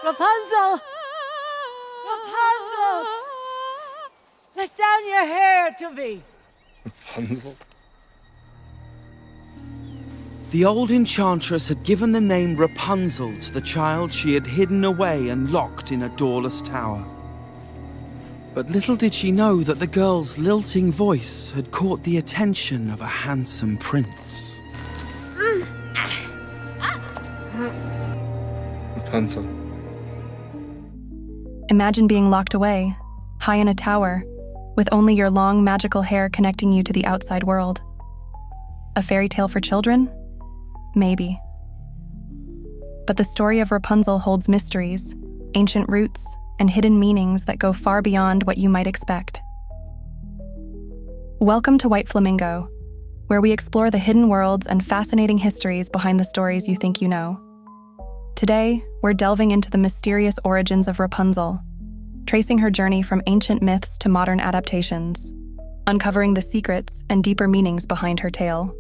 Rapunzel! Rapunzel! Let down your hair to me! Rapunzel? The old enchantress had given the name Rapunzel to the child she had hidden away and locked in a doorless tower. But little did she know that the girl's lilting voice had caught the attention of a handsome prince. Rapunzel. Imagine being locked away, high in a tower, with only your long magical hair connecting you to the outside world. A fairy tale for children? Maybe. But the story of Rapunzel holds mysteries, ancient roots, and hidden meanings that go far beyond what you might expect. Welcome to White Flamingo, where we explore the hidden worlds and fascinating histories behind the stories you think you know. Today, we're delving into the mysterious origins of Rapunzel, tracing her journey from ancient myths to modern adaptations, uncovering the secrets and deeper meanings behind her tale.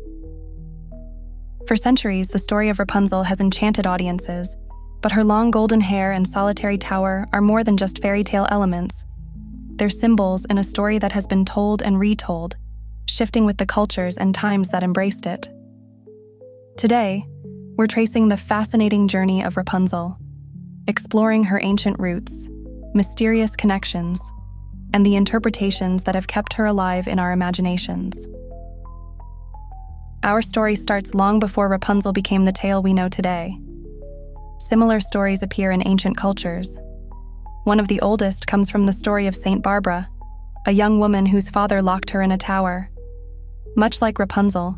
For centuries, the story of Rapunzel has enchanted audiences, but her long golden hair and solitary tower are more than just fairy tale elements. They're symbols in a story that has been told and retold, shifting with the cultures and times that embraced it. Today, we're tracing the fascinating journey of Rapunzel, exploring her ancient roots, mysterious connections, and the interpretations that have kept her alive in our imaginations. Our story starts long before Rapunzel became the tale we know today. Similar stories appear in ancient cultures. One of the oldest comes from the story of Saint Barbara, a young woman whose father locked her in a tower. Much like Rapunzel,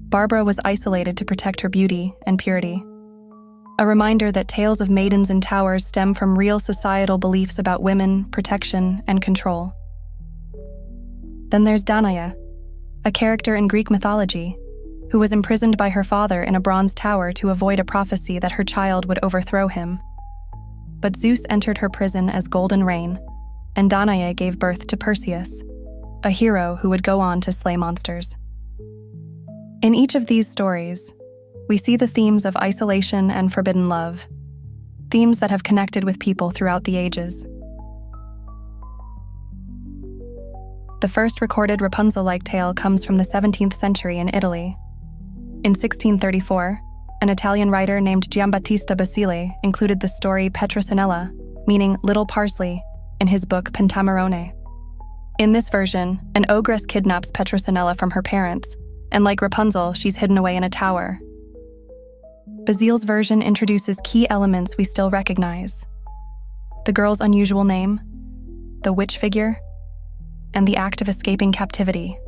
Barbara was isolated to protect her beauty and purity. A reminder that tales of maidens in towers stem from real societal beliefs about women, protection, and control. Then there's Danae, a character in Greek mythology, who was imprisoned by her father in a bronze tower to avoid a prophecy that her child would overthrow him. But Zeus entered her prison as Golden Rain, and Danae gave birth to Perseus, a hero who would go on to slay monsters. In each of these stories, we see the themes of isolation and forbidden love, themes that have connected with people throughout the ages. The first recorded Rapunzel-like tale comes from the 17th century in Italy. In 1634, an Italian writer named Giambattista Basile included the story Petronella, meaning little parsley, in his book Pentamerone. In this version, an ogress kidnaps Petronella from her parents, and like Rapunzel, she's hidden away in a tower. Basile's version introduces key elements we still recognize: the girl's unusual name, the witch figure, and the act of escaping captivity.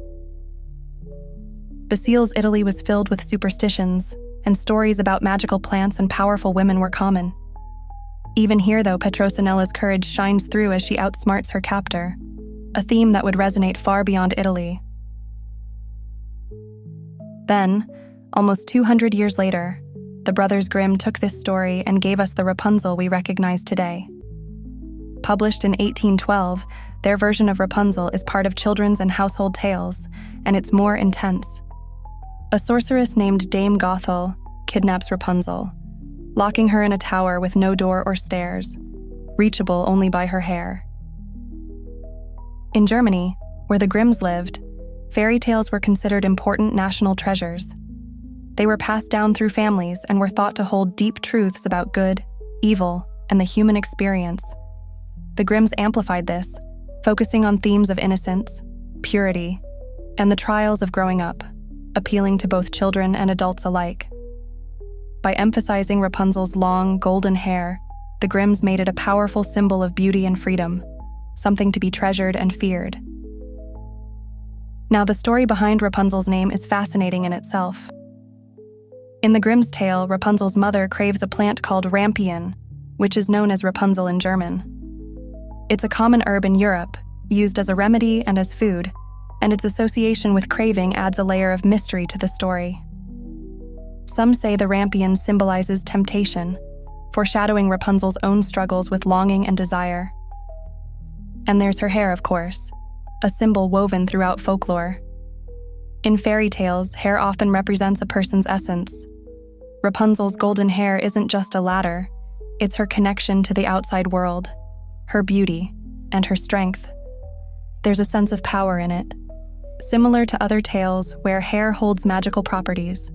Basile's Italy was filled with superstitions, and stories about magical plants and powerful women were common. Even here, though, Petronella's courage shines through as she outsmarts her captor, a theme that would resonate far beyond Italy. Then, almost 200 years later, the brothers Grimm took this story and gave us the Rapunzel we recognize today. Published in 1812, their version of Rapunzel is part of children's and household tales, and it's more intense. A sorceress named Dame Gothel kidnaps Rapunzel, locking her in a tower with no door or stairs, reachable only by her hair. In Germany, where the Grimms lived, fairy tales were considered important national treasures. They were passed down through families and were thought to hold deep truths about good, evil, and the human experience. The Grimms amplified this, focusing on themes of innocence, purity, and the trials of growing up, appealing to both children and adults alike. By emphasizing Rapunzel's long, golden hair, the Grimms made it a powerful symbol of beauty and freedom, something to be treasured and feared. Now, the story behind Rapunzel's name is fascinating in itself. In the Grimm's tale, Rapunzel's mother craves a plant called rampion, which is known as Rapunzel in German. It's a common herb in Europe, used as a remedy and as food, and its association with craving adds a layer of mystery to the story. Some say the rampion symbolizes temptation, foreshadowing Rapunzel's own struggles with longing and desire. And there's her hair, of course, a symbol woven throughout folklore. In fairy tales, hair often represents a person's essence. Rapunzel's golden hair isn't just a ladder, It's her connection to the outside world, her beauty, and her strength. There's a sense of power in it, similar to other tales where hair holds magical properties,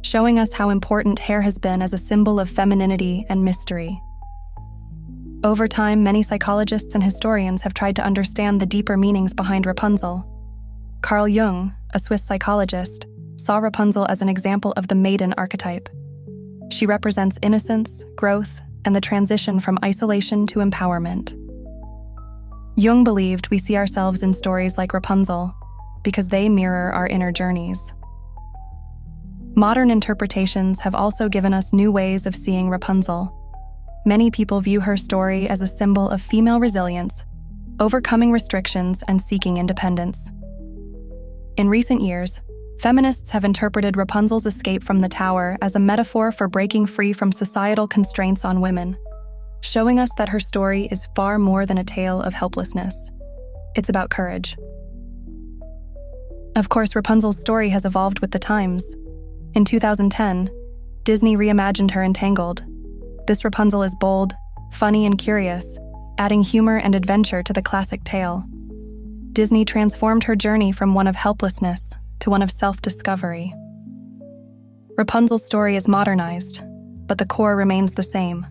showing us how important hair has been as a symbol of femininity and mystery. Over time, many psychologists and historians have tried to understand the deeper meanings behind Rapunzel. Carl Jung, a Swiss psychologist, saw Rapunzel as an example of the maiden archetype. She represents innocence, growth, and the transition from isolation to empowerment. Jung believed we see ourselves in stories like Rapunzel because they mirror our inner journeys. Modern interpretations have also given us new ways of seeing Rapunzel. Many people view her story as a symbol of female resilience, overcoming restrictions and seeking independence. In recent years, feminists have interpreted Rapunzel's escape from the tower as a metaphor for breaking free from societal constraints on women, showing us that her story is far more than a tale of helplessness. It's about courage. Of course, Rapunzel's story has evolved with the times. In 2010, Disney reimagined her in Tangled. This Rapunzel is bold, funny, and curious, adding humor and adventure to the classic tale. Disney transformed her journey from one of helplessness to one of self-discovery. Rapunzel's story is modernized, but the core remains the same.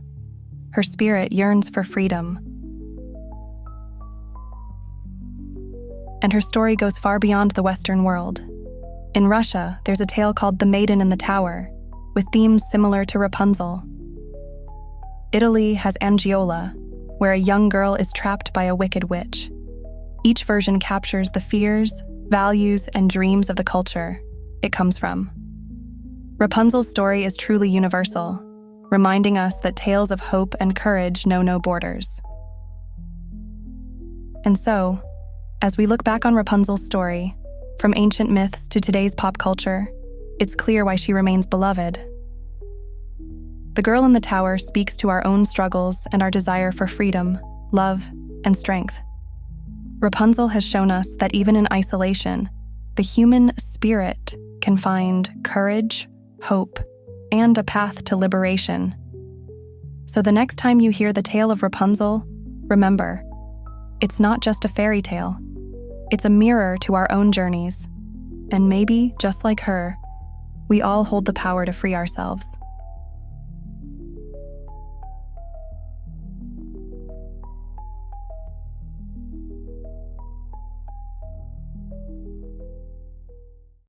Her spirit yearns for freedom. And her story goes far beyond the Western world. In Russia, there's a tale called The Maiden in the Tower, with themes similar to Rapunzel. Italy has Angiola, where a young girl is trapped by a wicked witch. Each version captures the fears, values, and dreams of the culture it comes from. Rapunzel's story is truly universal, reminding us that tales of hope and courage know no borders. And so, as we look back on Rapunzel's story, from ancient myths to today's pop culture, it's clear why she remains beloved. The Girl in the Tower speaks to our own struggles and our desire for freedom, love, and strength. Rapunzel has shown us that even in isolation, the human spirit can find courage, hope, and a path to liberation. So the next time you hear the tale of Rapunzel, remember, it's not just a fairy tale. It's a mirror to our own journeys. And maybe, just like her, we all hold the power to free ourselves.